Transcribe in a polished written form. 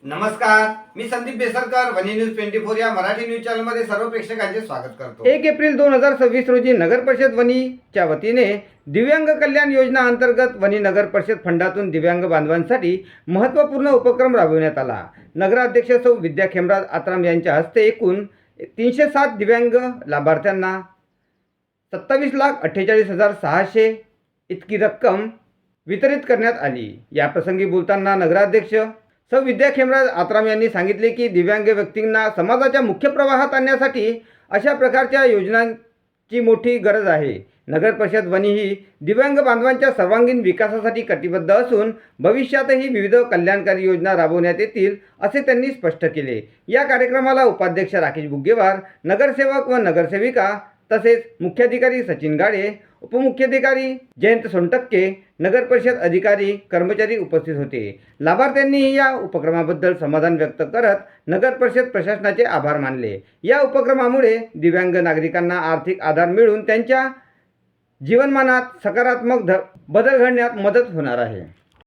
नमस्कार, मी संदीप बेसरकर, वनी न्यूज 24 या मराठी न्यूज चॅनलमध्ये सर्व प्रेक्षकांचे स्वागत करतो। 1 एप्रिल 2026 रोजी नगर परिषद वनीच्या वतीने दिव्यांग कल्याण योजना अंतर्गत वनी नगर परिषद फंडातून दिव्यांग बांधवांसाठी महत्त्वपूर्ण उपक्रम राबविण्यात आला। नगराध्यक्ष सौ विद्या खेमराज आत्राम यांच्या हस्ते एकूण 307 दिव्यांग लाभार्थ्यांना 27,48,600 इतकी रक्कम वितरित करण्यात आली। या प्रसंगी बोलताना नगराध्यक्ष सौ विद्या खेमराज आत्राम यांनी सांगितले की दिव्यांग व्यक्तींना समाजाच्या मुख्य प्रवाहात आणण्यासाठी अशा प्रकारच्या योजनांची मोठी गरज आहे। नगर परिषद वनी ही दिव्यांग बांधवांच्या सर्वांगीण विकासासाठी कटिबद्ध असून भविष्यातही विविध कल्याणकारी योजना राबवण्यात येतील असे त्यांनी स्पष्ट केले। या कार्यक्रमाला उपाध्यक्ष राकेश बुग्गेवार, नगरसेवक व नगरसेविका तसेच मुख्याधिकारी सचिन गाडे, उपमुख्याधिकारी जयंत सोनटक्के, नगर परिषद अधिकारी कर्मचारी उपस्थित होते। लाभार्थ्यांनी या उपक्रमाबद्दल समाधान व्यक्त करत नगर परिषद प्रशासनाचे आभार मानले। या उपक्रमामुळे दिव्यांग नागरिकांना आर्थिक आधार मिळून त्यांच्या जीवनमानात सकारात्मक बदल घडण्यात मदत होणार आहे।